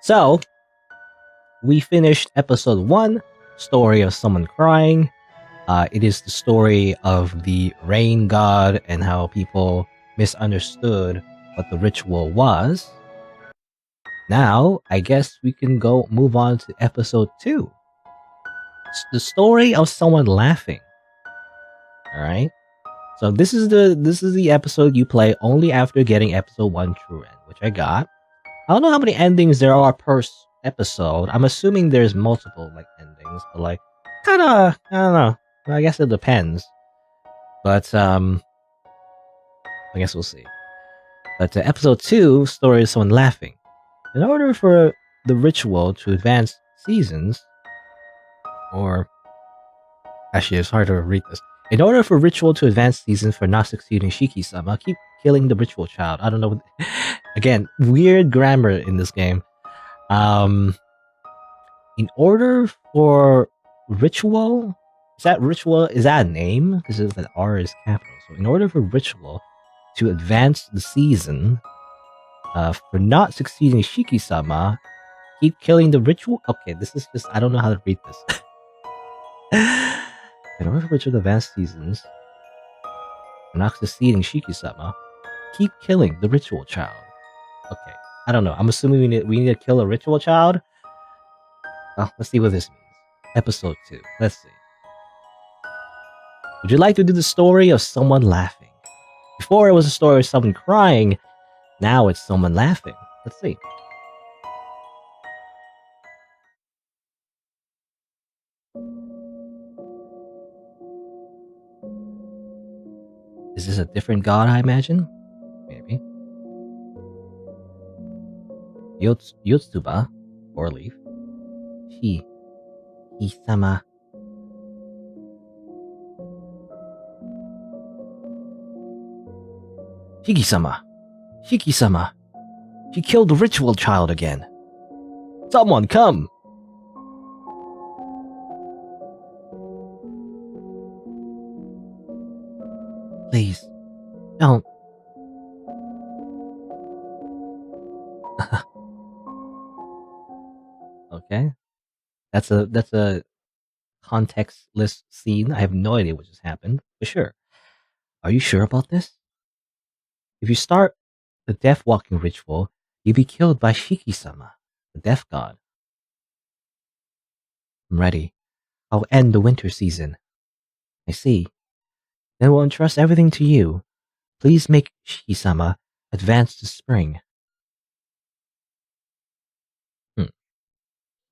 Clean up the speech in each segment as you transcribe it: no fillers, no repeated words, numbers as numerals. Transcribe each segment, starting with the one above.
So, we finished episode 1, Story of Someone Crying. It is the story of the rain god and how people misunderstood what the ritual was. Now, I guess we can move on to episode 2. It's the story of someone laughing. Alright? So this is the episode you play only after getting episode 1 true end, which I got. I don't know how many endings there are per episode. I'm assuming there's multiple endings, but kinda, I don't know. I guess it depends. But I guess we'll see. But episode 2, Story of Someone Laughing. In order for the ritual to advance seasons, or actually it's hard to read this. In order for ritual to advance seasons for not succeeding Shiki-sama, keep killing the ritual child. I don't know. Again, weird grammar in this game. In order for ritual, is that a name? Because the R is capital. So in order for ritual to advance the season, for not succeeding Shiki-sama, keep killing the ritual. Okay, this is just, I don't know how to read this. In order for ritual to advance seasons, for not succeeding Shiki-sama, keep killing the ritual child. Okay, I don't know. I'm assuming we need to kill a ritual child. Well, let's see what this means. Episode 2. Let's see. Would you like to do the story of someone laughing? Before it was a story of someone crying. Now it's someone laughing. Let's see. Is this a different god, I imagine? Maybe. Yotsuba, 4-leaf. Hi-sama. Shiki-sama. Shiki-sama. She killed the ritual child again. Someone come! Please, don't. Okay. That's a contextless scene. I have no idea what just happened, but sure. Are you sure about this? If you start the death walking ritual, you'll be killed by Shiki-sama, the death god. I'm ready. I'll end the winter season. I see. Then we'll entrust everything to you. Please make Shiki-sama advance to spring.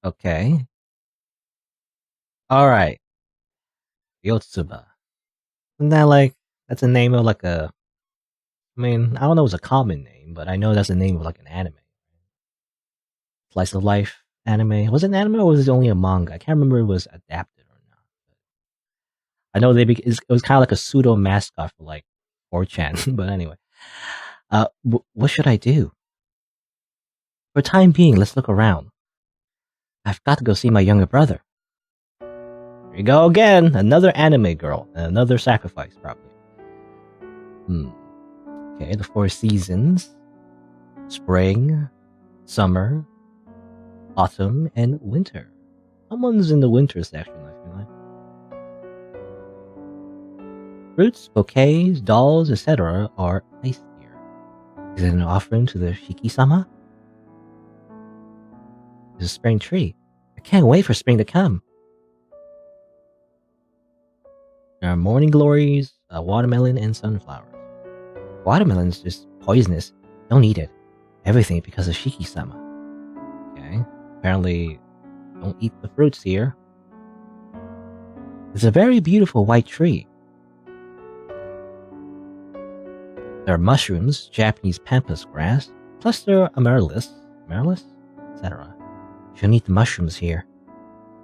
Okay. Alright. Yotsuba. Isn't that that's a name of I mean, I don't know if it's a common name, but I know that's the name of an anime. Slice of life anime. Was it an anime or was it only a manga? I can't remember if it was adapted or not. I know it was kind of like a pseudo mascot for 4chan, but anyway. What should I do? For time being, let's look around. I've got to go see my younger brother. Here you go again, another anime girl, and another sacrifice, probably. Okay, the 4 seasons. Spring, summer, autumn, and winter. Someone's in the winter section, I feel like. Fruits, bouquets, dolls, etc. are placed here. Is it an offering to the Shiki-sama? It's a spring tree. I can't wait for spring to come. There are morning glories, watermelon, and sunflowers. Watermelon's just poisonous. Don't eat it. Everything because of Shiki-sama. Okay. Apparently, don't eat the fruits here. It's a very beautiful white tree. There are mushrooms, Japanese pampas grass, plus there are amaryllis, etc. Shouldn't eat the mushrooms here.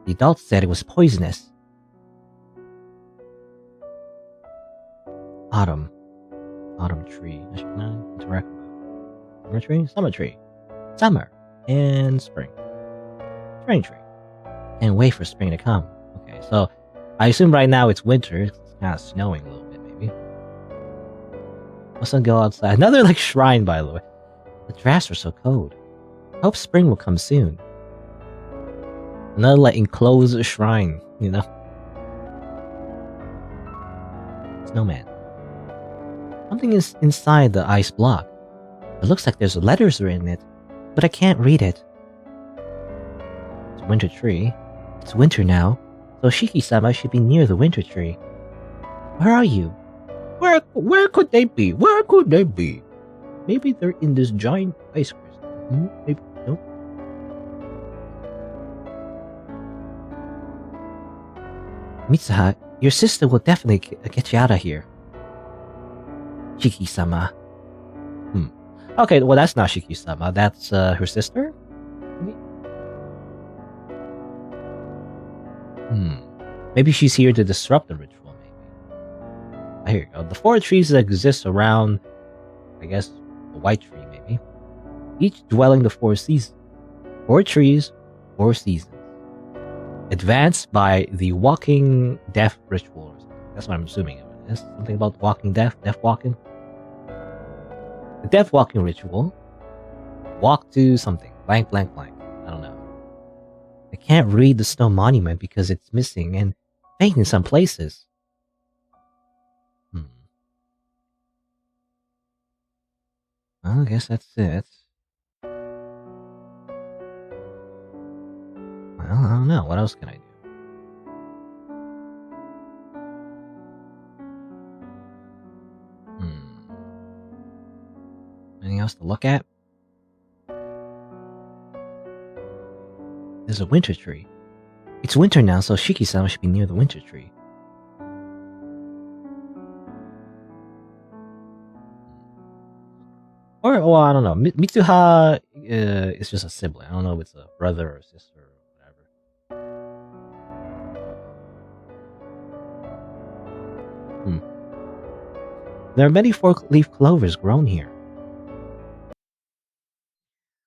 The adults said it was poisonous. Autumn tree. I should not interact with. Summer tree. Summer. And spring. Spring tree. And wait for spring to come. Okay, so I assume right now it's winter. It's kind of snowing a little bit, maybe. Let's not go outside. Another shrine, by the way. The drafts are so cold. Hope spring will come soon. Another like enclosed shrine, Snowman. Something is inside the ice block. It looks like there's letters written in it, but I can't read it. It's a winter tree. It's winter now, so Shiki-sama should be near the winter tree. Where are you? Where could they be? Where could they be? Maybe they're in this giant ice crystal. Maybe nope. Mitsuha, your sister will definitely get you out of here. Shiki-sama. Okay, well that's not Shiki-sama. That's her sister? Maybe she's here to disrupt the ritual, maybe. Here you go. The 4 trees that exist around, I guess, the white tree, maybe. Each dwelling the 4 seasons. 4 trees, 4 seasons. Advanced by the walking death ritual or something. That's what I'm assuming it is. Something about walking death walking. The death walking ritual. Walk to something. Blank, blank, blank. I don't know. I can't read the stone monument because it's missing and faint in some places. Well, I guess that's it. Well, I don't know. What else can I do? Anything else to look at? There's a winter tree. It's winter now, so Shiki-sama should be near the winter tree. Or, well, I don't know. Mitsuha is just a sibling. I don't know if it's a brother or sister or whatever. There are many 4-leaf clovers grown here.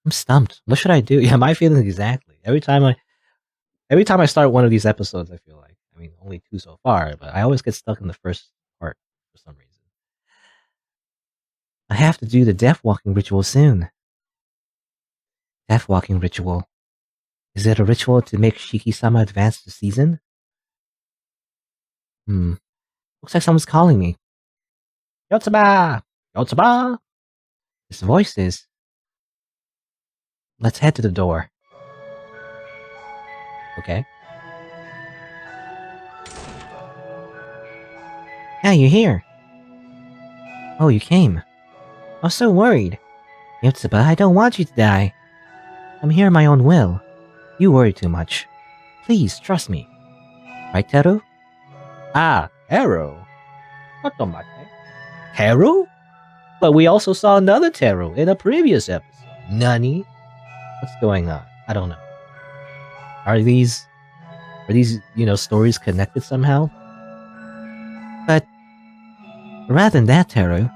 I'm stumped. What should I do? Yeah, my feelings exactly. Every time I start one of these episodes, I feel like, I mean, only 2 so far, but I always get stuck in the first part for some reason. I have to do the death walking ritual soon. Death walking ritual. Is it a ritual to make Shiki-sama advance the season? Looks like someone's calling me. Yotsuba! Yotsuba! His voice is. Let's head to the door. Okay. Yeah, you're here. Oh, you came. I was so worried. Yotsuba, I don't want you to die. I'm here on my own will. You worry too much. Please, trust me. Right, Teru? Ah, Teru. Teru? But we also saw another Teru in a previous episode. Nani? What's going on? I don't know. Are these, stories connected somehow? But, rather than that, Teru,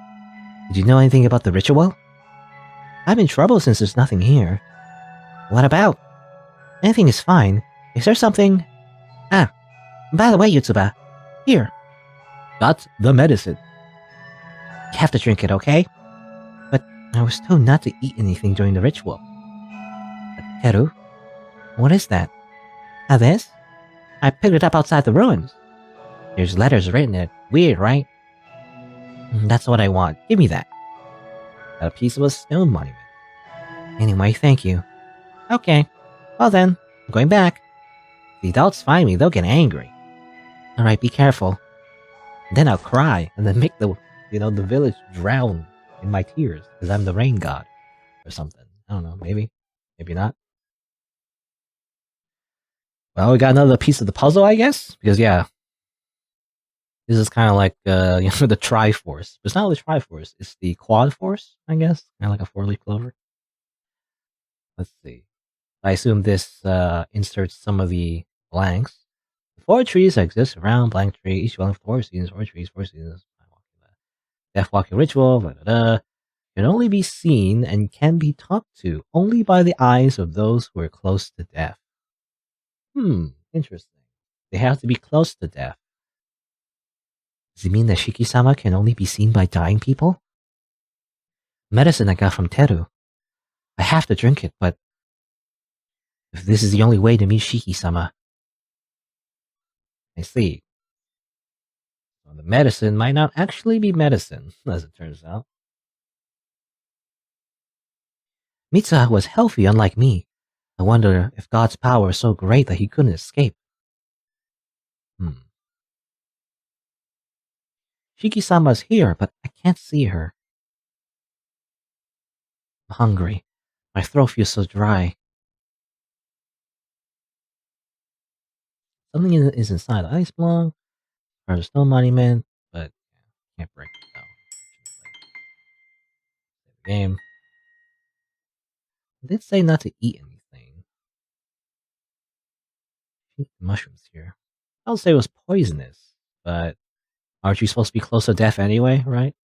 did you know anything about the ritual? I'm in trouble since there's nothing here. What about? Anything is fine. Is there something? Ah, by the way, Yotsuba, here. Got the medicine. You have to drink it, okay? But I was told not to eat anything during the ritual. Teru, what is that? This? I picked it up outside the ruins. There's letters written in it. Weird, right? That's what I want. Give me that. Got a piece of a stone monument. Anyway, thank you. Okay. Well then, I'm going back. If the adults find me, they'll get angry. Alright, be careful. Then I'll cry, and then make the village drown in my tears, because I'm the rain god. Or something. I don't know, maybe. Maybe not. Well, we got another piece of the puzzle, I guess? Because, yeah. This is kind of like, the Triforce. But it's not really Triforce. It's the Quad Force, I guess. Kind of like a 4-leaf clover. Let's see. I assume this inserts some of the blanks. 4 trees exist around blank tree. Each dwelling 4 seasons. 4 trees, 4 seasons. Death walking ritual. Blah, blah, blah. Can only be seen and can be talked to only by the eyes of those who are close to death. Interesting. They have to be close to death. Does it mean that Shiki-sama can only be seen by dying people? Medicine I got from Teru. I have to drink it, but If this is the only way to meet Shiki-sama. I see. Well, the medicine might not actually be medicine, as it turns out. Mitsuha was healthy, unlike me. I wonder if God's power is so great that he couldn't escape. Shiki-sama's here, but I can't see her. I'm hungry. My throat feels so dry. Something is inside the ice block, or the stone monument, but can't break it though. Save the game. It did say not to eat anything. Eat the mushrooms here. I would say it was poisonous, but aren't you supposed to be close to death anyway, right?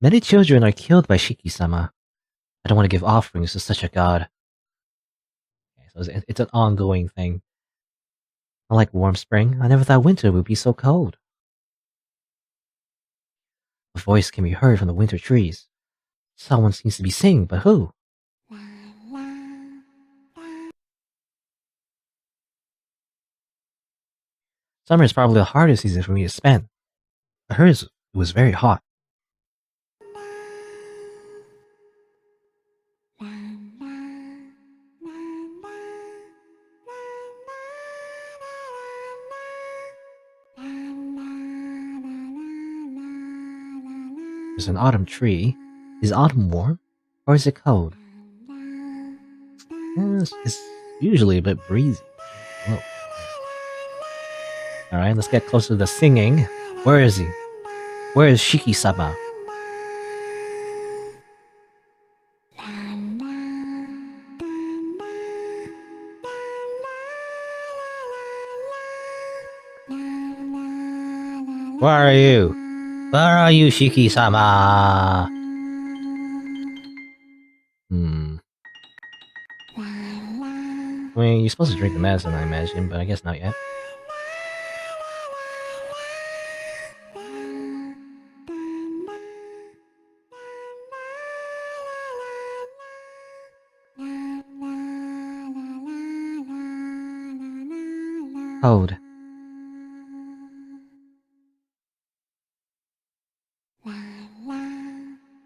Many children are killed by Shiki-sama. I don't want to give offerings to such a god. Okay, so it's an ongoing thing. I like warm spring. I never thought winter would be so cold. A voice can be heard from the winter trees. Someone seems to be singing, but who? Summer is probably the hardest season for me to spend. I heard it was very hot. There's an autumn tree. Is autumn warm? Or is it cold? It's usually a bit breezy. Whoa. Alright, let's get closer to the singing. Where is he? Where is Shiki-sama? Where are you? Where are you, Shiki-sama? I mean, you're supposed to drink the medicine, I imagine, but I guess not yet. Code.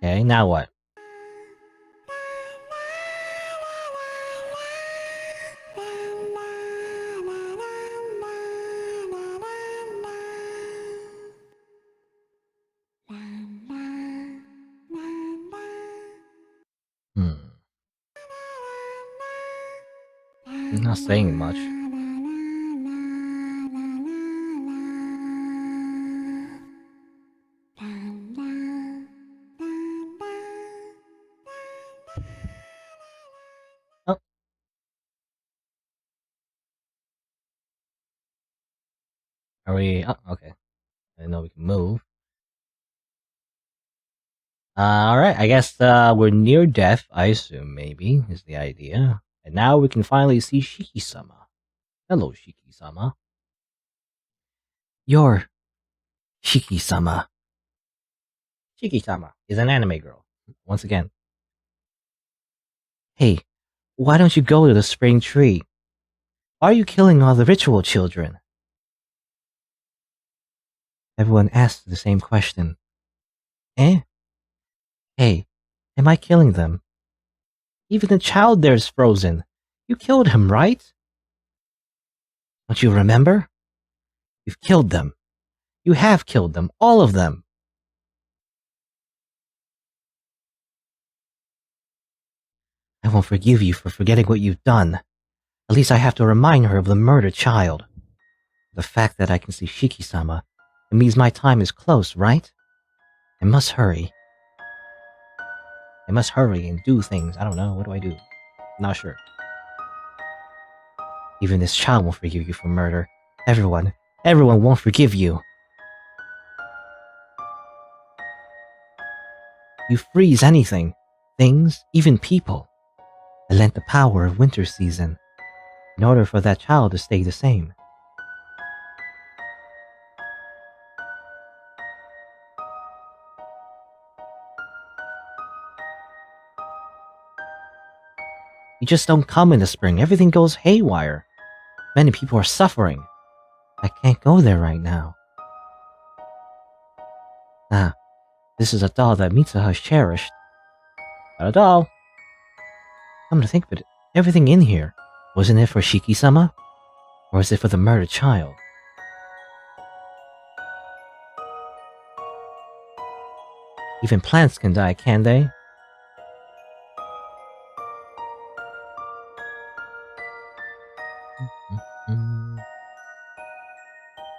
Okay, now what? I'm not saying much. Oh. Are we... Oh, okay. I didn't know we can move. Alright, I guess we're near death, I assume, maybe, is the idea. And now we can finally see Shiki-sama. Hello, Shiki-sama. You're... Shiki-sama. Shiki-sama is an anime girl. Once again. Hey, why don't you go to the spring tree? Why are you killing all the ritual children? Everyone asks the same question. Eh? Hey, am I killing them? Even the child there is frozen. You killed him, right? Don't you remember? You've killed them. You have killed them, all of them. I won't forgive you for forgetting what you've done. At least I have to remind her of the murdered child. The fact that I can see Shiki-sama, it means my time is close, right? I must hurry. I must hurry and do things. I don't know. What do I do? Not sure. Even this child won't forgive you for murder. Everyone won't forgive you. You freeze anything. Things, even people. I lent the power of winter season in order for that child to stay the same. You just don't come in the spring. Everything goes haywire. Many people are suffering. I can't go there right now. Ah, this is a doll that Mitsuha cherished. Not a doll. Come to think of it, everything in here, wasn't it for Shiki-sama? Or is it for the murdered child? Even plants can die, can they?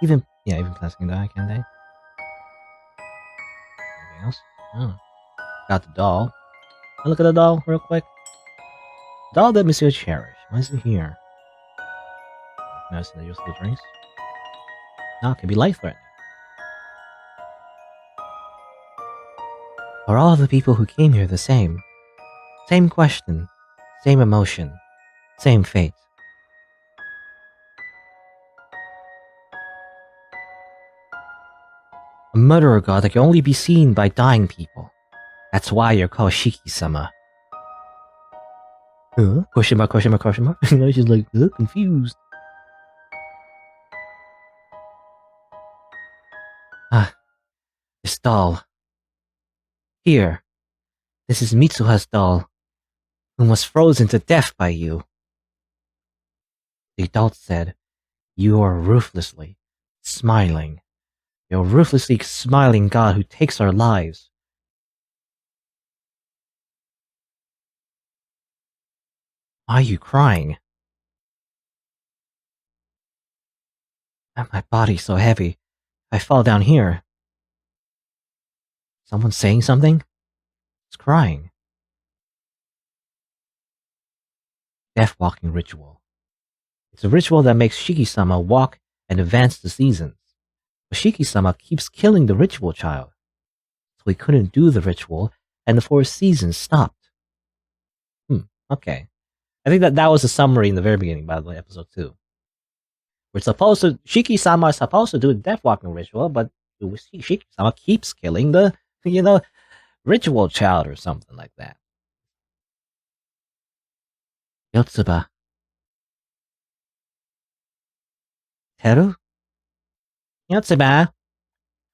Even plants can die, can they? Anything else? Oh. Got the doll. I'll look at the doll real quick. Doll that Monsieur cherished. Why is it here? Medicine that useful drinks. No, it can be life-threatening. Are all of the people who came here the same? Same question, same emotion, same fate. A murderer god that can only be seen by dying people. That's why you're called Shiki-sama. Huh? Question mark, question mark, question mark. She's like, confused. Ah, this doll. Here. This is Mitsuha's doll, who was frozen to death by you. The adult said, you are ruthlessly smiling. You're a ruthlessly smiling god who takes our lives. Why are you crying? My body's so heavy. I fall down here. Someone saying something? It's crying. Death walking ritual. It's a ritual that makes Shiki-sama walk and advance the seasons. But Shiki-sama keeps killing the ritual child. So he couldn't do the ritual, and the 4 seasons stopped. Okay. I think that was a summary in the very beginning, by the way, episode 2. Shiki-sama is supposed to do a death walking ritual, but Shiki-sama keeps killing the, ritual child or something like that. Yotsuba. Teru? Yotsuba?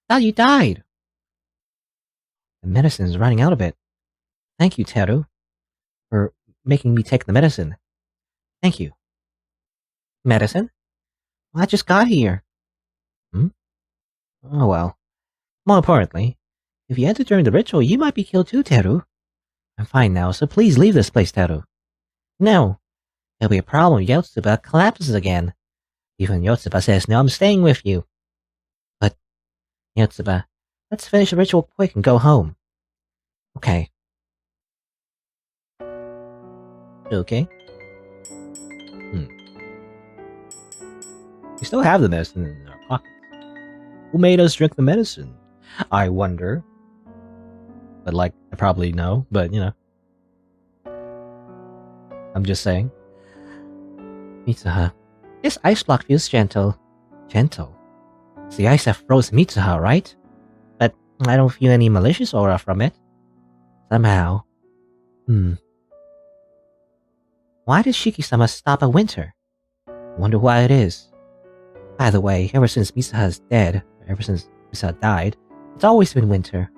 Thought you died. The medicine is running out of it. Thank you, Teru, for making me take the medicine. Thank you. Medicine? Well, I just got here. Oh well. More importantly, if you enter during the ritual, you might be killed too, Teru. I'm fine now, so please leave this place, Teru. No. There'll be a problem if Yotsuba collapses again. Even Yotsuba says, no, I'm staying with you. But, Yotsuba, let's finish the ritual quick and go home. Okay. Okay. We still have the medicine in our pockets. Who made us drink the medicine? I wonder. But I probably know, but I'm just saying. Mitsuha. This ice block feels gentle. Gentle? It's the ice that froze Mitsuha, right? But I don't feel any malicious aura from it. Somehow. Why did Shiki-sama stop at winter? I wonder why it is. By the way, ever since Mitsuha's dead, ever since Mitsuha died, it's always been winter.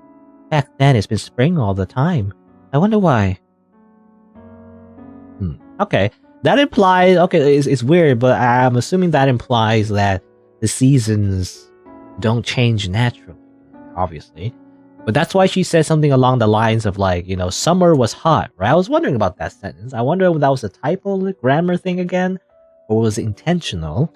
Back then, it's been spring all the time. I wonder why. Okay. That implies... Okay, it's weird, but I'm assuming that implies that the seasons don't change naturally, obviously. But that's why she said something along the lines of summer was hot, right? I was wondering about that sentence. I wonder if that was a typo, grammar thing again, or was it intentional?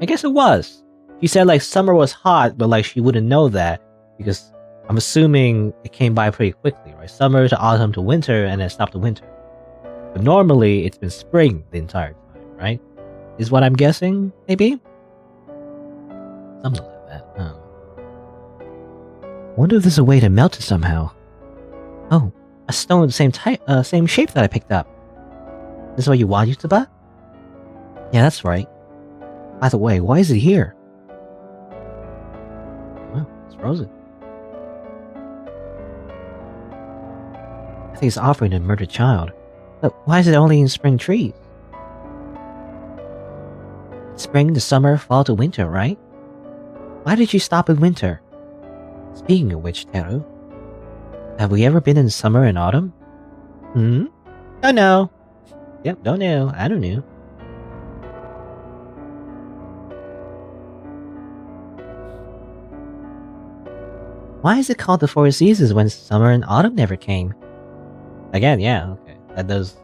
I guess it was. She said summer was hot, but she wouldn't know that because I'm assuming it came by pretty quickly, right? Summer to autumn to winter and then stopped to winter. But normally it's been spring the entire time, right? Is what I'm guessing, maybe? Something like that. Wonder if there's a way to melt it somehow. Oh, a stone of the same shape that I picked up. This is what you want, Yotsuba? Yeah, that's right. By the way, why is it here? Well, it's frozen. I think it's offering a murdered child. But why is it only in spring trees? Spring to summer, fall to winter, right? Why did you stop in winter? Speaking of which, Teru, have we ever been in summer and autumn? Don't know. Yep, don't know. I don't know. Why is it called the Four Seasons when summer and autumn never came? Again, yeah, okay. That does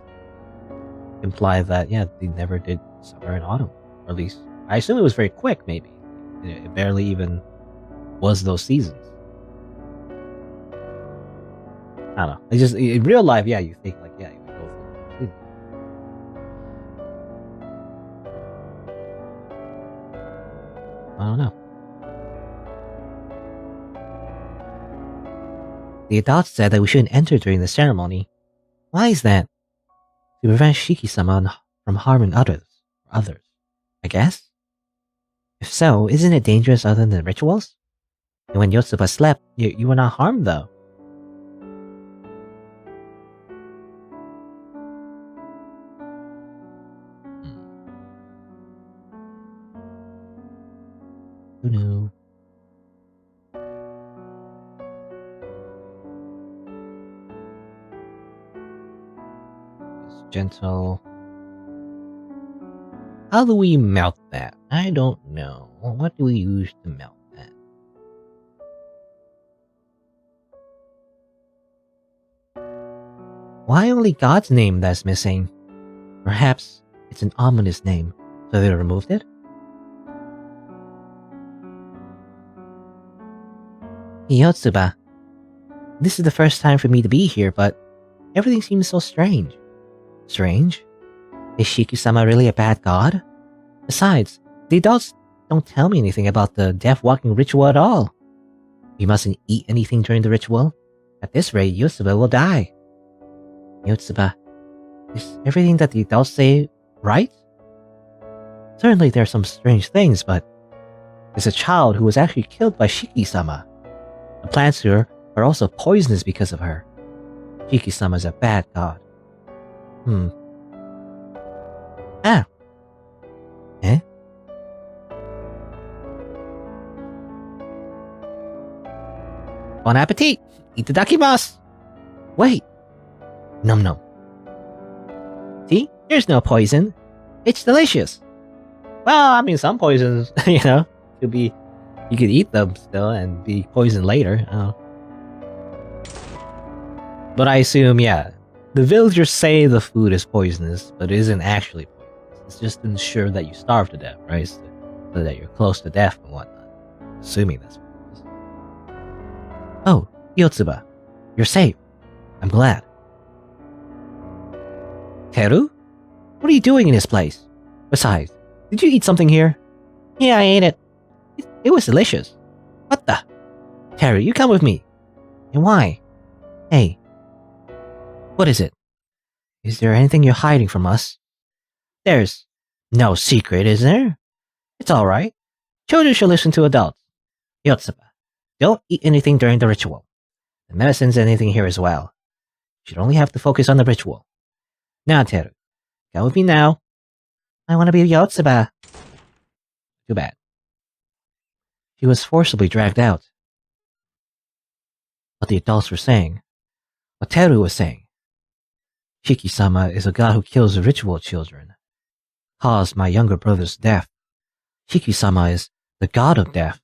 imply that, yeah, they never did summer and autumn. Or at least, I assume it was very quick, maybe. It barely even was those seasons. I don't know. It's just, in real life, yeah, you think, like, yeah, you would go through the seasons. I don't know. The adults said that we shouldn't enter during the ceremony. Why is that? To prevent Shiki-sama from harming others, I guess? If so, isn't it dangerous other than the rituals? And when Yotsuba slept, you were not harmed, though. Who knew? It's gentle. How do we melt that? I don't know. What do we use to melt that? Why only God's name that's missing? Perhaps it's an ominous name, so they removed it? Yotsuba, this is the first time for me to be here, but everything seems so strange. Strange? Is Shiki-sama really a bad god? Besides, the adults don't tell me anything about the death-walking ritual at all. We mustn't eat anything during the ritual. At this rate, Yotsuba will die. Yotsuba, is everything that the adults say right? Certainly there are some strange things, but there's a child who was actually killed by Shiki-sama. The plants here are also poisonous because of her. Shiki-sama is a bad god. Ah. Eh? Bon appetit! Itadakimasu! Wait! Num num. See? There's no poison. It's delicious. Well, I mean, some poisons, could be... You could eat them still and be poisoned later. But I assume, yeah, the villagers say the food is poisonous, but it isn't actually poisonous. It's just to ensure that you starve to death, right? So that you're close to death and whatnot. Assuming that's what it is. Oh, Yotsuba, you're safe. I'm glad. Teru? What are you doing in this place? Besides, did you eat something here? Yeah, I ate it. It was delicious. What the? Teru, you come with me. And why? Hey. What is it? Is there anything you're hiding from us? There's no secret, is there? It's alright. Children should listen to adults. Yotsuba, don't eat anything during the ritual. The medicine's anything here as well. You should only have to focus on the ritual. Now, Teru, come with me now. I want to be Yotsuba. Too bad. He was forcibly dragged out. What the adults were saying, what Teru was saying. Shiki-sama is a god who kills ritual children. Caused my younger brother's death. Shiki-sama is the god of death.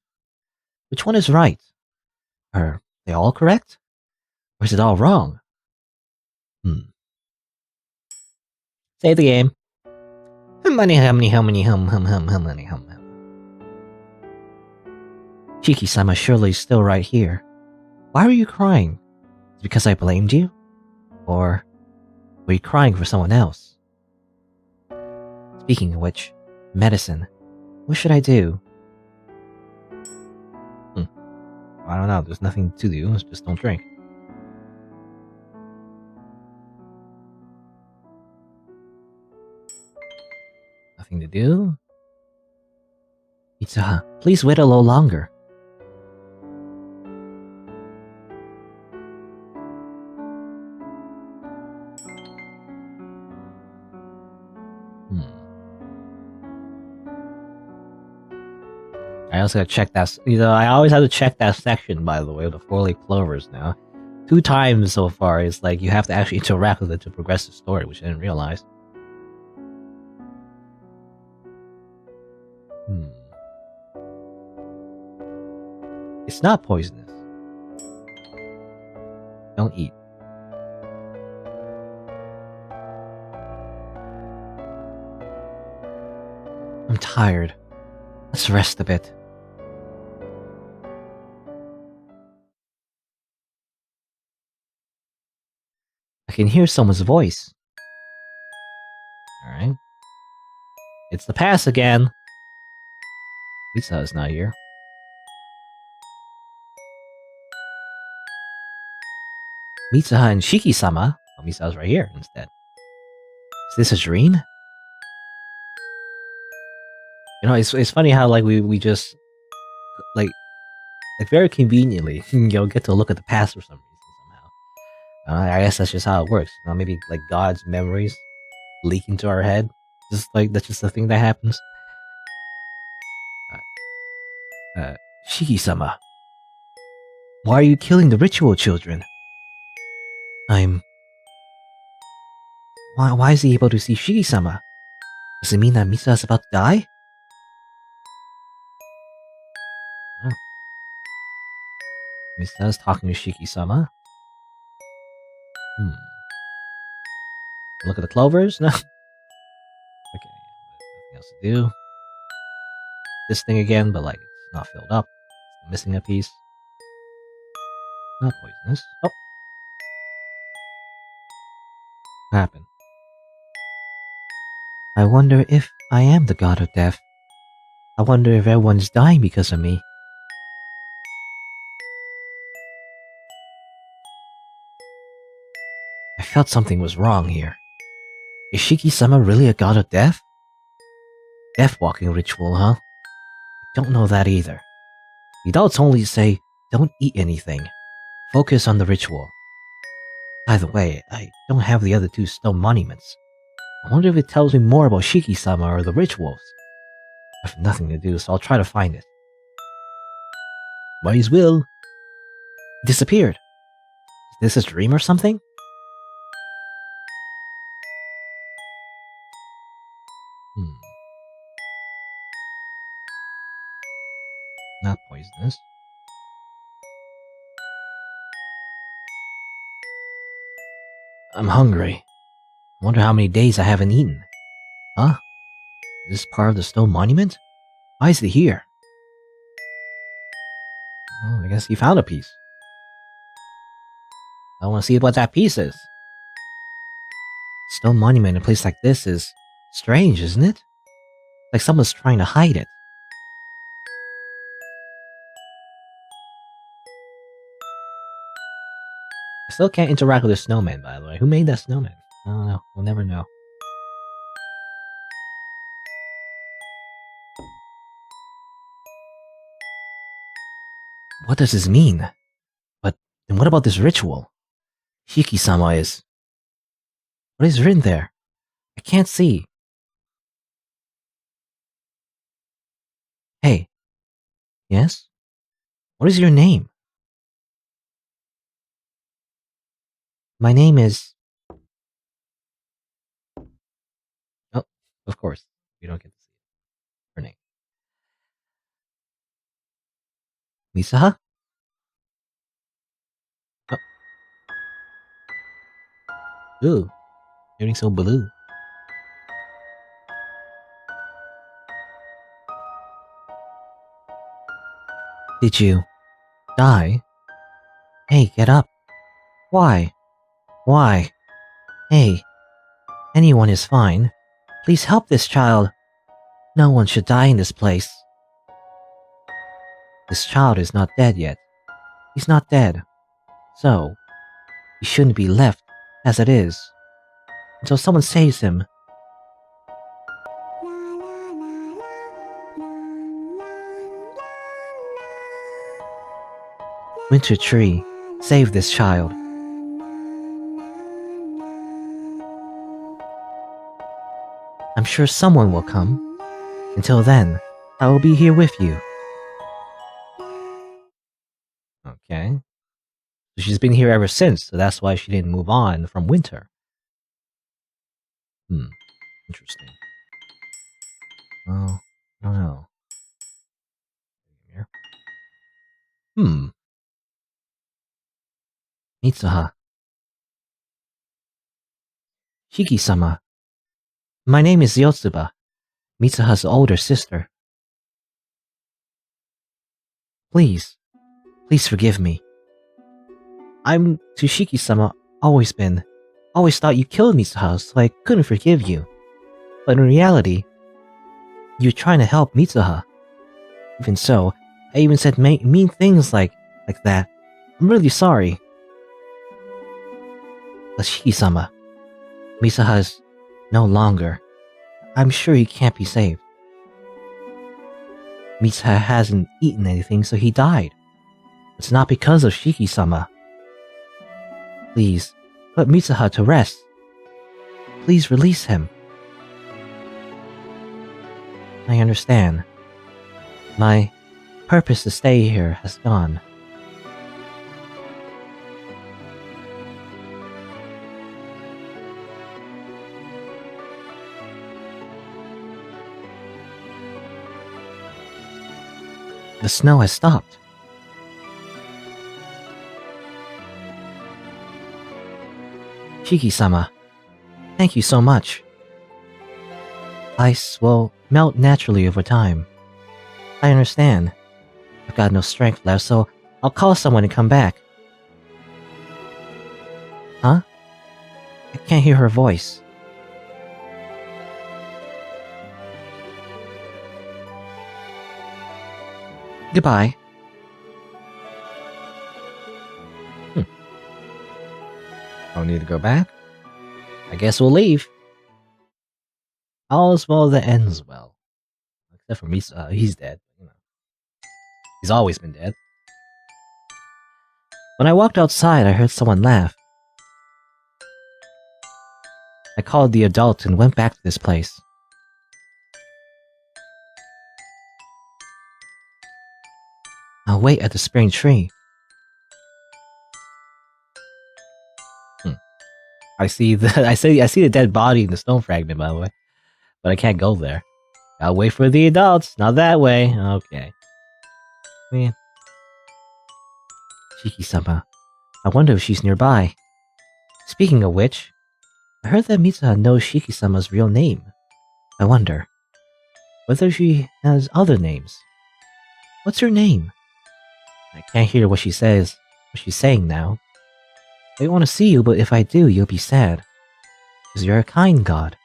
Which one is right? Are they all correct? Or is it all wrong? Save the game. Shiki-sama surely is still right here. Why were you crying? Is it because I blamed you? Or were you crying for someone else? Speaking of which, medicine. What should I do? I don't know, there's nothing to do, just don't drink. Nothing to do? Itsuha, please wait a little longer. I also gotta check that. I always have to check that section, by the way, with the 4-leaf clovers now. 2 times so far. It's like you have to actually interact with it to progress the story, which I didn't realize. It's not poisonous. Don't eat. I'm tired. Let's rest a bit. I can hear someone's voice. Alright. It's the pass again. Misa is not here. Mitsuha and Shiki-sama. Oh, Misa's right here instead. Is this a dream? It's funny how we just like very conveniently get to look at the past for some reason somehow. I guess that's just how it works. Maybe like God's memories leak into our head. That's just the thing that happens. Shiki-sama, why are you killing the ritual children? Why is he able to see Shiki-sama? Does it mean that Misa is about to die? Oh. Misa is talking to Shiki-sama. Look at the clovers? No. Okay, nothing else to do. This thing again, but it's not filled up. It's missing a piece. Not poisonous. Oh. What happened? I wonder if I am the god of death. I wonder if everyone's dying because of me. I felt something was wrong here. Is Shiki-sama really a god of death? Death-walking ritual, huh? I don't know that either. The adults only say, don't eat anything. Focus on the ritual. By the way, I don't have the other 2 stone monuments. I wonder if it tells me more about Shiki-sama or the rituals. I have nothing to do, so I'll try to find it. Might as well. It disappeared. Is this a dream or something? Not poisonous. I'm hungry. Wonder how many days I haven't eaten. Huh? Is this part of the stone monument? Why is it here? Oh, I guess he found a piece. I want to see what that piece is. Stone monument in a place like this is strange, isn't it? Like someone's trying to hide it. I still can't interact with the snowman, by the way. Who made that snowman? I don't know. We'll never know. What does this mean? But then what about this ritual? Shiki-sama is... What is written there? I can't see. Hey. Yes? What is your name? My name is... Oh, of course. You don't get to see her name. Misaha? Oh. Ooh. Getting so blue. Did you... die? Hey, get up. Why? Why? Hey. Anyone is fine. Please help this child. No one should die in this place. This child is not dead yet. He's not dead. So, he shouldn't be left as it is. Until someone saves him. Winter Tree, save this child. I'm sure someone will come. Until then, I will be here with you. Okay. So she's been here ever since, so that's why she didn't move on from winter. Interesting. Well, I don't know. Mitsuha. Shiki-sama. My name is Yotsuba, Mitsuha's older sister. Please forgive me. I'm Tsushiki-sama, always been. Always thought you killed Mitsuha, so I couldn't forgive you. But in reality, you're trying to help Mitsuha. Even so, I even said mean things like that. I'm really sorry. But Shiki-sama, Mitsuha's no longer. I'm sure he can't be saved. Mitsuha hasn't eaten anything, so he died. It's not because of Shiki-sama. Please, put Mitsuha to rest. Please release him. I understand. My purpose to stay here has gone. The snow has stopped. Shiki-sama, thank you so much. Ice will melt naturally over time. I understand. I've got no strength left, so I'll call someone to come back. Huh? I can't hear her voice. Goodbye. Don't need to go back. I guess we'll leave. All's well that ends well. Except for me, he's dead. He's always been dead. When I walked outside, I heard someone laugh. I called the adult and went back to this place. I'll wait at the spring tree. I see the dead body in the stone fragment, by the way, but I can't go there. I'll wait for the adults, not that way. Okay. Man. Shiki-sama. I wonder if she's nearby. Speaking of which, I heard that Mitsuha knows Shiki-sama's real name. I wonder whether she has other names. What's her name? I can't hear what she says. What she's saying now. I want to see you, but if I do, you'll be sad. Because you're a kind god.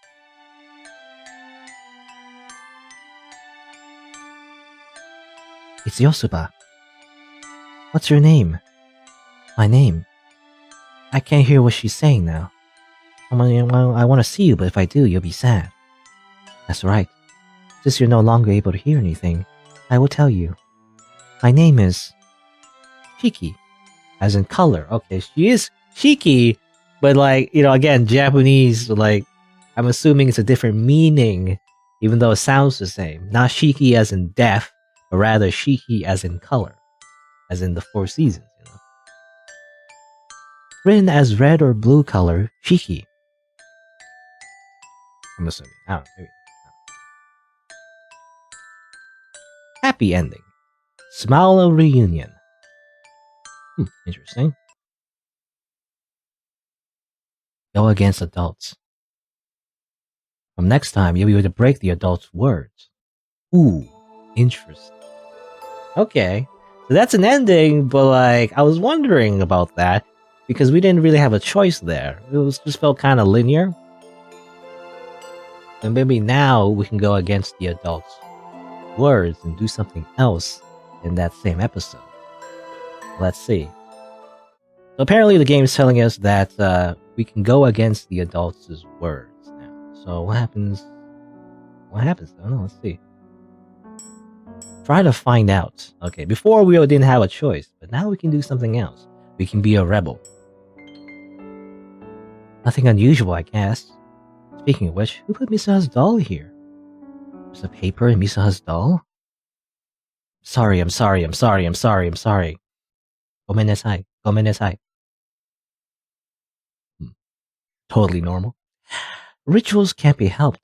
It's Yosuba. What's your name? My name. I can't hear what she's saying now. I want to see you, but if I do, you'll be sad. That's right. Since you're no longer able to hear anything, I will tell you. My name is Shiki, as in color. Okay, she is Shiki, but again, Japanese, I'm assuming it's a different meaning, even though it sounds the same. Not Shiki as in deaf, but rather Shiki as in color, as in the four seasons, Written as red or blue color, Shiki. I'm assuming. I don't know. Maybe. Happy ending. Smile of reunion. Interesting. Go against adults. From next time, you'll be able to break the adults' words. Ooh, interesting. Okay, so that's an ending, but I was wondering about that because we didn't really have a choice there. It just felt kind of linear. And maybe now we can go against the adults' words and do something else in that same episode. Let's see. So apparently the game is telling us that we can go against the adults' words now. So what happens? What happens? I don't know. Let's see. Try to find out. Okay, before we didn't have a choice, but now we can do something else. We can be a rebel. Nothing unusual, I guess. Speaking of which, who put Misa's doll here? There's a paper in Misa's doll? I'm sorry. Gomenasai. Gomenasai. Totally normal. Rituals can't be helped.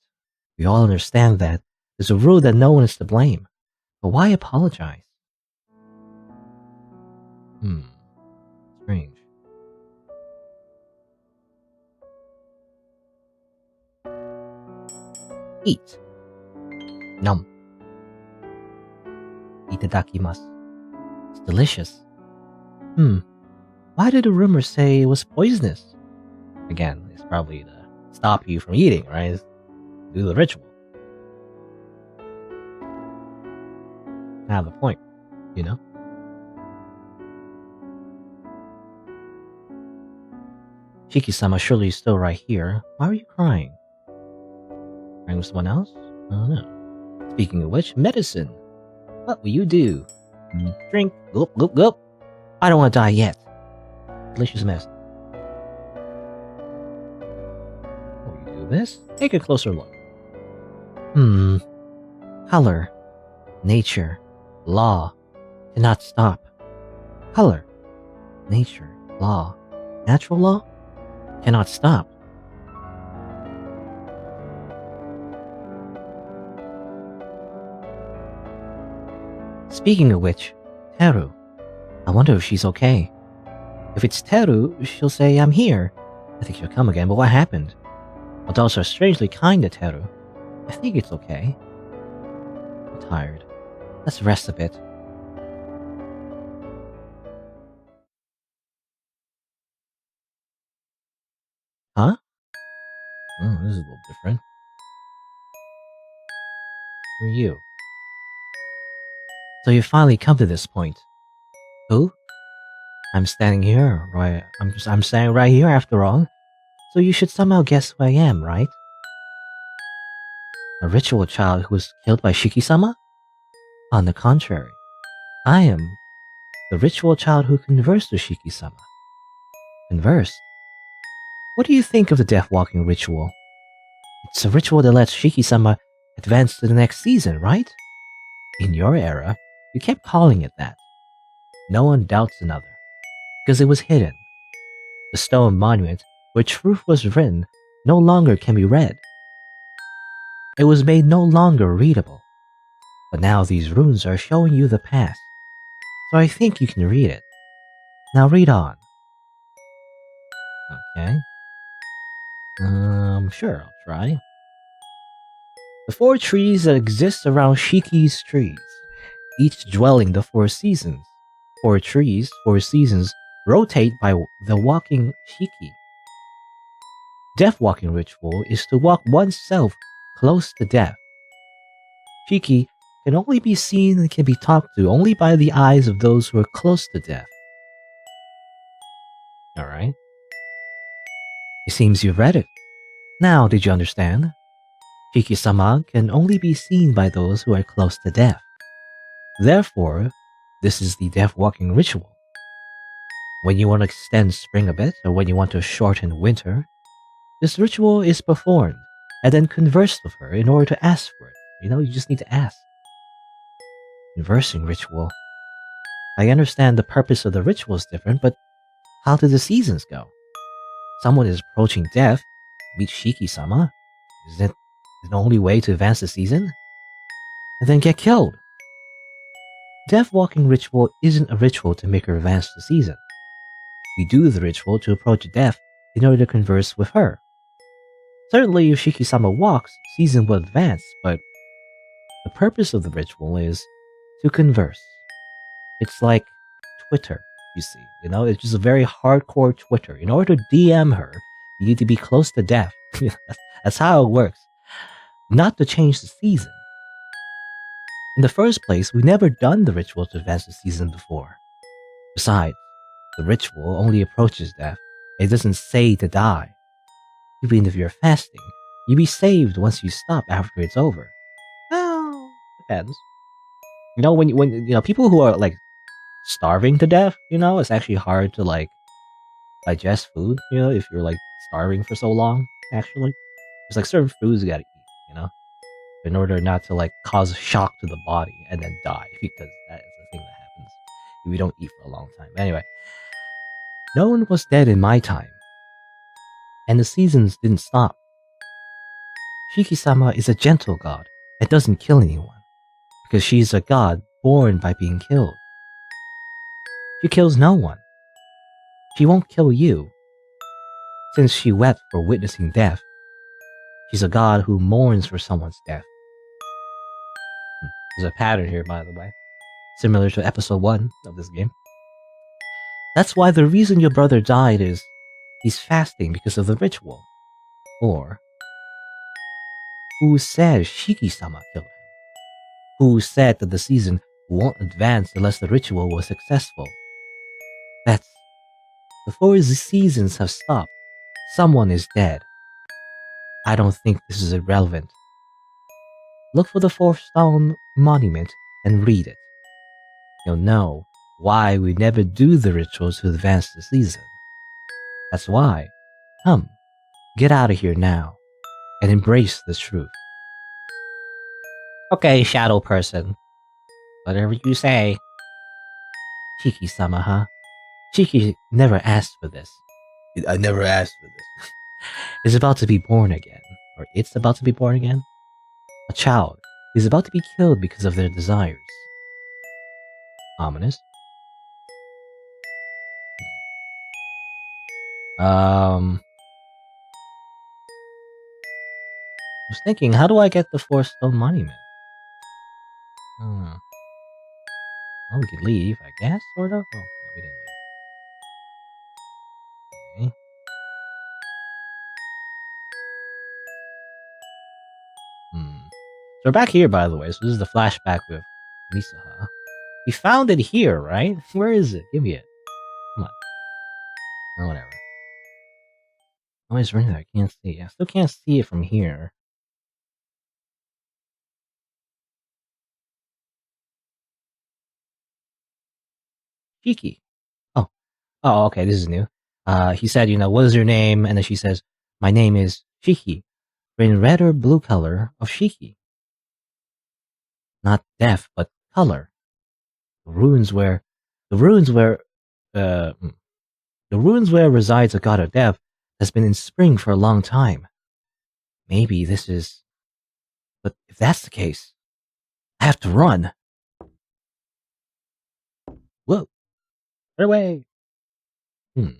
We all understand that. There's a rule that no one is to blame. But why apologize? Hmm. Strange. Eat. Num. Itadakimasu. It's delicious. Why did the rumors say it was poisonous? Again, it's probably to stop you from eating, right? Do the ritual. Have a point, you know? Shiki-sama surely is still right here. Why are you crying? Crying with someone else? I don't know. Speaking of which, medicine. What will you do? Drink. Gulp, gulp, gulp. I don't want to die yet. Delicious mess. Will you do this? Take a closer look. Color. Nature. Law. Cannot stop. Color. Nature. Law. Natural law? Cannot stop. Speaking of which, Teru. I wonder if she's okay. If it's Teru, she'll say, I'm here. I think she'll come again, but what happened? Adults are strangely kind to Teru. I think it's okay. I'm tired. Let's rest a bit. Huh? Oh, this is a little different. Who are you? So you finally come to this point. Who? I'm standing here, right? I'm standing right here after all. So you should somehow guess who I am, right? A ritual child who was killed by Shiki-sama? On the contrary, I am the ritual child who conversed with Shiki-sama. Conversed? What do you think of the death-walking ritual? It's a ritual that lets Shiki-sama advance to the next season, right? In your era, you kept calling it that. No one doubts another, because it was hidden. The stone monument where truth was written no longer can be read. It was made no longer readable. But now these runes are showing you the past, so I think you can read it. Now read on. Okay. Sure, I'll try. The 4 trees that exist around Shiki's trees, each dwelling the 4 seasons. 4 trees, 4 seasons, rotate by the walking Shiki. Death walking ritual is to walk oneself close to death. Shiki can only be seen and can be talked to only by the eyes of those who are close to death. Alright. It seems you've read it. Now, did you understand? Shiki-sama can only be seen by those who are close to death. Therefore, this is the death-walking ritual. When you want to extend spring a bit, or when you want to shorten winter, this ritual is performed, and then converse with her in order to ask for it. You just need to ask. Conversing ritual. I understand the purpose of the ritual is different, but how do the seasons go? Someone is approaching death, meet Shiki-sama. Isn't it the only way to advance the season? And then get killed. Death-walking ritual isn't a ritual to make her advance the season. We do the ritual to approach death in order to converse with her. Certainly, if Shiki-sama walks, season will advance, but the purpose of the ritual is to converse. It's like Twitter, you see. It's just a very hardcore Twitter. In order to DM her, you need to be close to death. That's how it works. Not to change the season. In the first place, we've never done the ritual to advance the season before. Besides, the ritual only approaches death. It doesn't say to die. Even if you're fasting, you'll be saved once you stop after it's over. Well, depends. When people who are like starving to death, it's actually hard to like digest food, if you're like starving for so long, actually. There's like certain foods you gotta eat, in order not to like cause shock to the body and then die, because that is the thing that happens. we don't eat for a long time. Anyway, no one was dead in my time, and the seasons didn't stop. Shiki-sama is a gentle god and doesn't kill anyone, because she's a god born by being killed. She kills no one. She won't kill you. Since she wept for witnessing death, she's a god who mourns for someone's death. There's a pattern here, by the way, similar to episode 1 of this game. That's why the reason your brother died is he's fasting because of the ritual. Or, who said Shiki-sama killed him? Who said that the season won't advance unless the ritual was successful? That's before the seasons have stopped, someone is dead. I don't think this is irrelevant. Look for the 4-stone monument and read it. You'll know why we never do the rituals to advance the season. That's why. Come, get out of here now and embrace the truth. Okay, shadow person. Whatever you say. Shiki-sama, huh? Shiki never asked for this. I never asked for this. Is about to be born again. Or it's about to be born again? A child is about to be killed because of their desires. Ominous. I was thinking, how do I get the 4-stone monument? Well, we could leave, I guess, sort of. Oh, no, we didn't leave. Okay. So we're back here, by the way. So this is the flashback with Misaha. We found it here, right? Where is it? Give me it. Come on. Oh, whatever. Oh, it's right there. I can't see. I still can't see it from here. Shiki. Oh. Oh, okay. This is new. He said, what is your name? And then she says, my name is Shiki. In red or blue color of Shiki. Not death, but color. The ruins where uh, the ruins where resides a god of death has been in spring for a long time. Maybe this is... But if that's the case, I have to run. Whoa. Get away.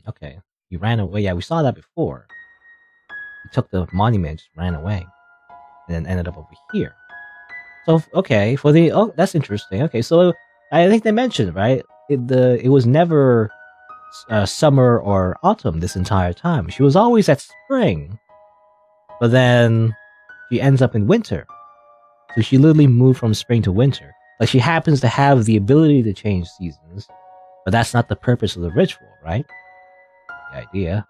Okay. He ran away. Yeah, we saw that before. He took the monument, just ran away. And then ended up over here. So, okay, that's interesting. Okay, so I think they mentioned, right? It was never summer or autumn this entire time. She was always at spring. But then she ends up in winter. So she literally moved from spring to winter. Like, she happens to have the ability to change seasons, but that's not the purpose of the ritual, right? The idea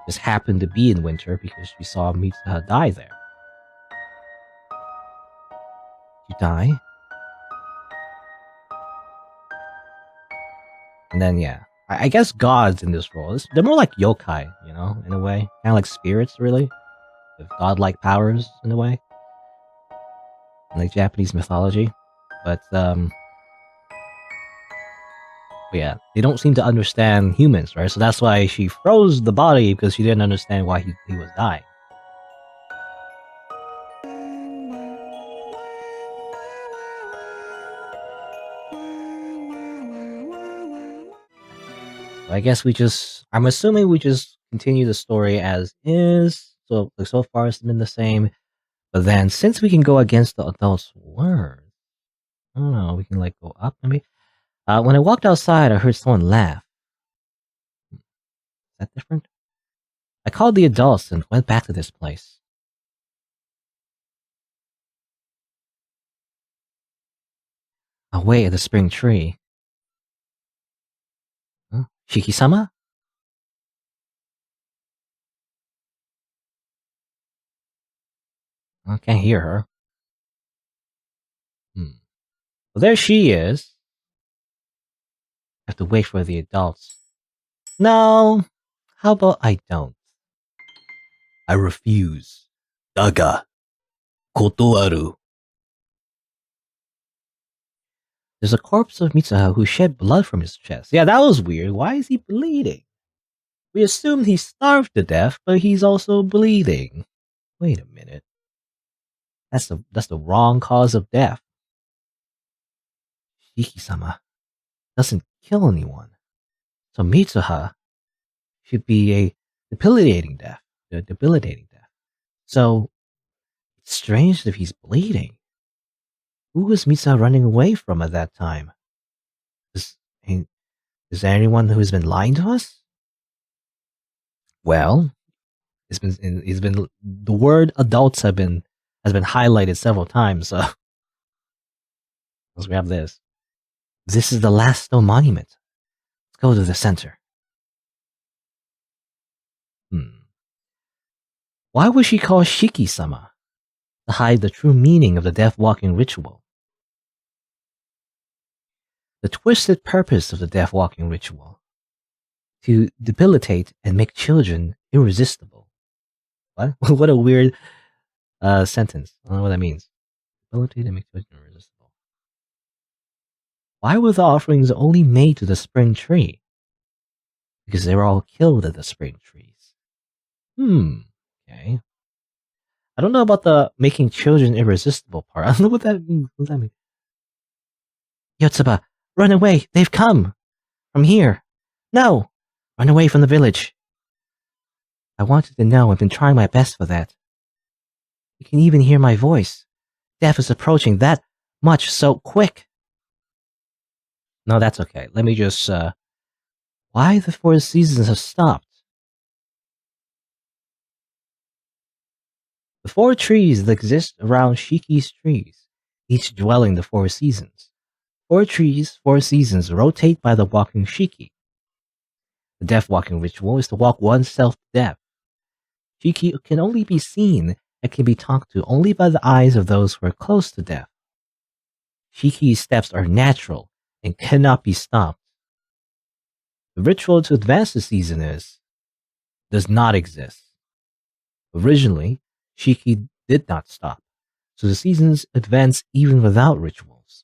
just happened to be in winter because she saw Mitsuha die there. She die? And then, yeah. I guess gods in this role, they're more like yokai, in a way. Kind of like spirits, really. With godlike powers, in a way. Like Japanese mythology. But yeah, they don't seem to understand humans, right? So that's why she froze the body, because she didn't understand why he was dying. So I guess I'm assuming we just continue the story as is. So far it's been the same. But then, since we can go against the adult's words, I don't know, we can go up maybe? When I walked outside, I heard someone laugh. Is that different? I called the adults and went back to this place. Away at the spring tree. Huh? Shiki-sama? I can't hear her. Well, there she is. I have to wait for the adults. No, how about I don't? I refuse. Daga. Kotoaru. There's a corpse of Mitsuha who shed blood from his chest. Yeah, that was weird. Why is he bleeding? We assumed he starved to death, but he's also bleeding. Wait a minute. That's the wrong cause of death. Shiki-sama doesn't kill anyone. So Mitsuha should be a debilitating death. So it's strange if he's bleeding. Who was Mitsuha running away from at that time? Is there anyone who's been lying to us? Well, it's been the word adults has been highlighted several times. So let's grab this. This is the last stone monument. Let's go to the center. Why was she called Shiki-sama? To hide the true meaning of the death-walking ritual. The twisted purpose of the death-walking ritual. To debilitate and make children irresistible. What? What a weird sentence. I don't know what that means. Debilitate and make children irresistible. Why were the offerings only made to the spring tree? Because they were all killed at the spring trees. Okay. I don't know about the making children irresistible part. I don't know what that means. What does that mean? Yotsuba, run away! They've come! From here! No! Run away from the village! I wanted to know. I've been trying my best for that. You can even hear my voice. Death is approaching that much so quick. No, that's okay. Let me just, why the 4 seasons have stopped? The 4 trees that exist around Shiki's trees, each dwelling the 4 seasons. 4 trees, 4 seasons rotate by the walking Shiki. The death-walking ritual is to walk oneself to death. Shiki can only be seen and can be talked to only by the eyes of those who are close to death. Shiki's steps are natural and cannot be stopped. The ritual to advance the season does not exist. Originally, Shiki did not stop, so the seasons advance even without rituals.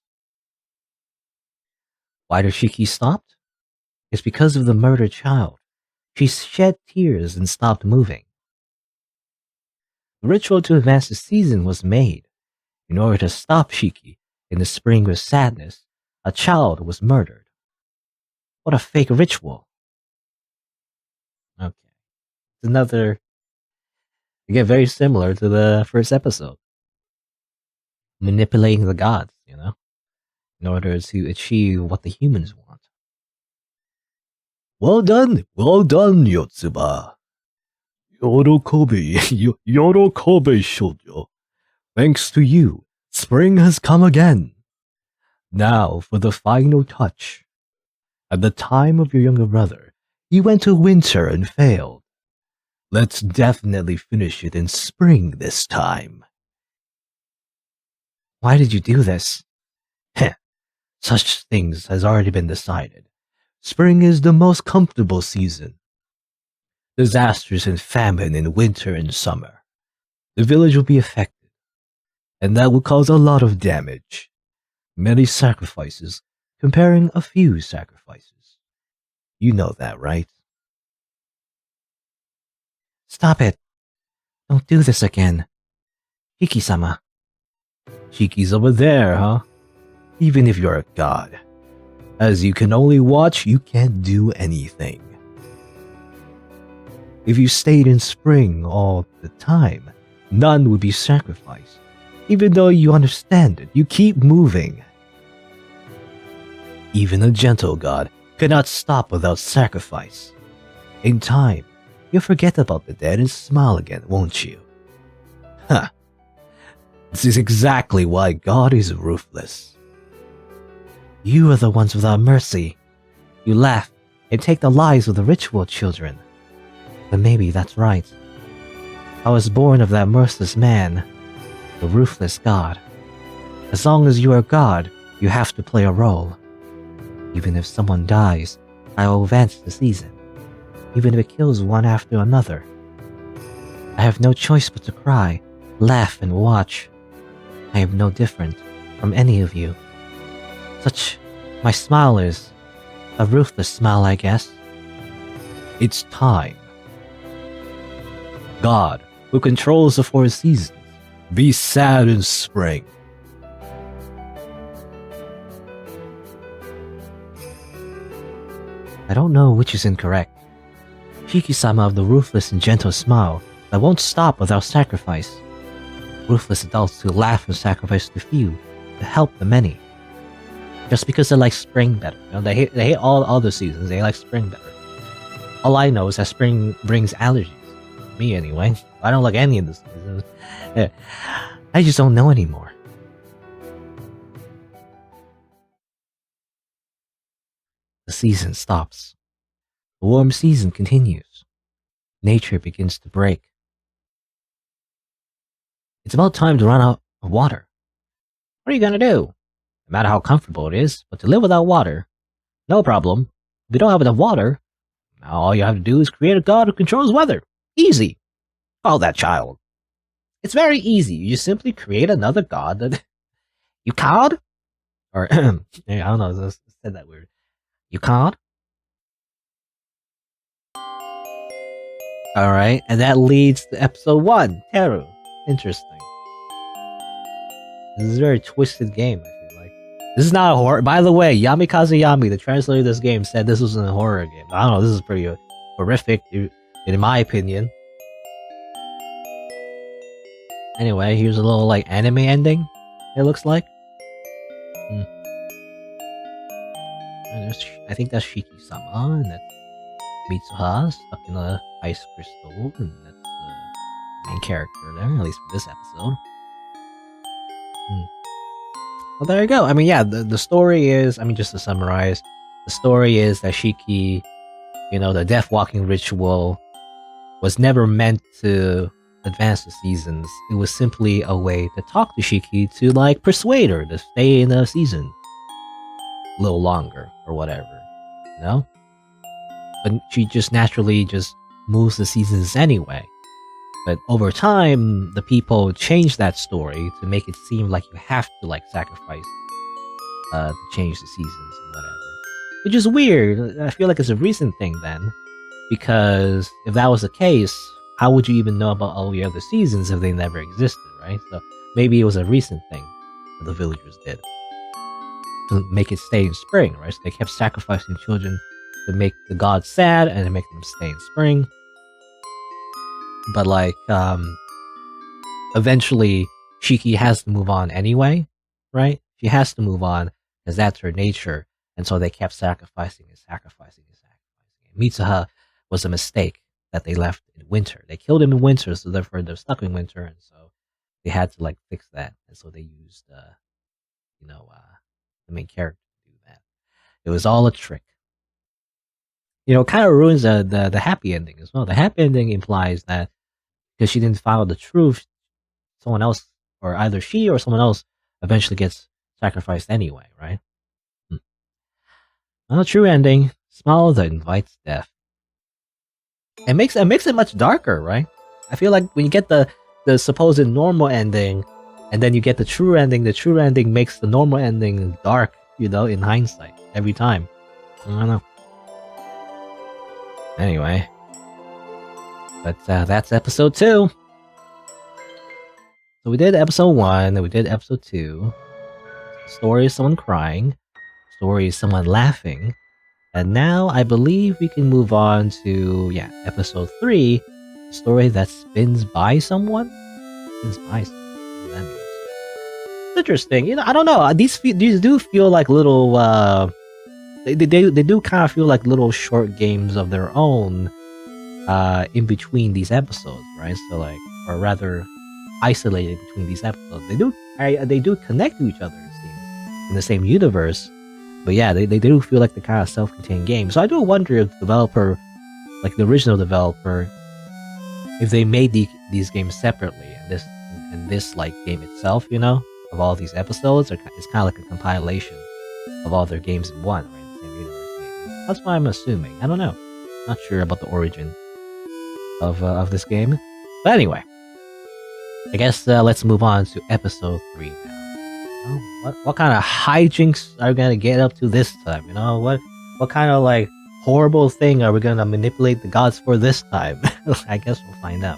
Why does Shiki stop? It's because of the murdered child. She shed tears and stopped moving. The ritual to advance the season was made. In order to stop Shiki in the spring with sadness, a child was murdered. What a fake ritual. Okay. It's another, again, very similar to the first episode. Manipulating the gods, in order to achieve what the humans want. Well done, Yotsuba. Yorokobe shoujo. Thanks to you, spring has come again. Now for the final touch. At the time of your younger brother, you went to winter and failed. Let's definitely finish it in spring this time. Why did you do this? Heh, such things has already been decided. Spring is the most comfortable season. Disasters and famine in winter and summer. The village will be affected, and that will cause a lot of damage. Many sacrifices, comparing a few sacrifices. You know that, right? Stop it. Don't do this again. Shiki-sama. Shiki's over there, huh? Even if you're a god. As you can only watch, you can't do anything. If you stayed in spring all the time, none would be sacrificed. Even though you understand it, you keep moving. Even a gentle god cannot stop without sacrifice. In time, you'll forget about the dead and smile again, won't you? Huh. This is exactly why God is ruthless. You are the ones without mercy. You laugh and take the lives of the ritual children. But maybe that's right. I was born of that merciless man, the ruthless God. As long as you are God, you have to play a role. Even if someone dies, I will advance the season, even if it kills one after another. I have no choice but to cry, laugh, and watch. I am no different from any of you. My smile is a ruthless smile, I guess. It's time. God, who controls the 4 seasons, be sad in spring. I don't know which is incorrect. Shiki-sama of the ruthless and gentle smile that won't stop without sacrifice. Ruthless adults who laugh and sacrifice the few to help the many. Just because they like spring better. You know, they hate all other seasons. They like spring better. All I know is that spring brings allergies. Me anyway. I don't like any of the seasons. I just don't know anymore. The season stops. The warm season continues. Nature begins to break. It's about time to run out of water. What are you gonna do? No matter how comfortable it is, but to live without water, no problem. If you don't have enough water, now all you have to do is create a god who controls weather. Easy. Follow that child. It's very easy. You just simply create another god that... You cod? Or, I don't know, I said that weird. You cod? Alright, and that leads to episode 1, Teru. Interesting. This is a very twisted game, I feel like. This is not a horror. By the way, Yami Kazuyami, the translator of this game, said this wasn't a horror game. I don't know, this is pretty horrific, in my opinion. Anyway, here's a little, like, anime ending, it looks like. And I think that's Shiki-sama, and that's Mitsuha stuck in a ice crystal, and that's the main character there, at least for this episode. Well, there you go. I mean, yeah, the story is, I mean, just to summarize, the story is that Shiki, you know, the death walking ritual was never meant to advance the seasons. It was simply a way to talk to Shiki to, like, persuade her to stay in the season a little longer or whatever, you know? But she just naturally just moves the seasons anyway. But over time, the people changed that story to make it seem like you have to, like, sacrifice to change the seasons and whatever. Which is weird. I feel like it's a recent thing then. Because if that was the case, how would you even know about all the other seasons if they never existed, right? So maybe it was a recent thing that the villagers did. To make it stay in spring, right? So they kept sacrificing children to make the gods sad and to make them stay in spring. But like, eventually Shiki has to move on anyway, right? She has to move on because that's her nature. And so they kept sacrificing and sacrificing and sacrificing. And Mitsuha was a mistake that they left in winter. They killed him in winter, so therefore they're stuck in winter. And so they had to like fix that. And so they used, the main character to do that. It was all a trick. You know, it kind of ruins the happy ending as well. The happy ending implies that because she didn't follow the truth, someone else, or either she or someone else, eventually gets sacrificed anyway, right? Not a true ending. Smile that invites death. It makes it much darker, right? I feel like when you get the supposed normal ending, and then you get the true ending makes the normal ending dark, you know, in hindsight, every time. I don't know. Anyway. But that's episode 2. So we did episode 1, then we did episode 2. Story is someone crying. Story is someone laughing. And now I believe we can move on to, episode 3. Story that spins by someone? Spins by someone. What that means. It's interesting. You know, I don't know. These do feel like little, they do kind of feel like little short games of their own in between these episodes, right? So like, or rather isolated between these episodes. They do connect to each other, it seems, in the same universe. But yeah, they do feel like the kind of self-contained game. So I do wonder if the developer, like the original developer, if they made these games separately, and this like game itself, you know, of all these episodes, it's kind of like a compilation of all their games in one, right? In the same universe, maybe. That's what I'm assuming. I don't know. Not sure about the origin of this game. But anyway, I guess let's move on to episode 3 now. what kind of hijinks are we gonna get up to this time? What kind of like horrible thing are we gonna manipulate the gods for this time? I guess we'll find out.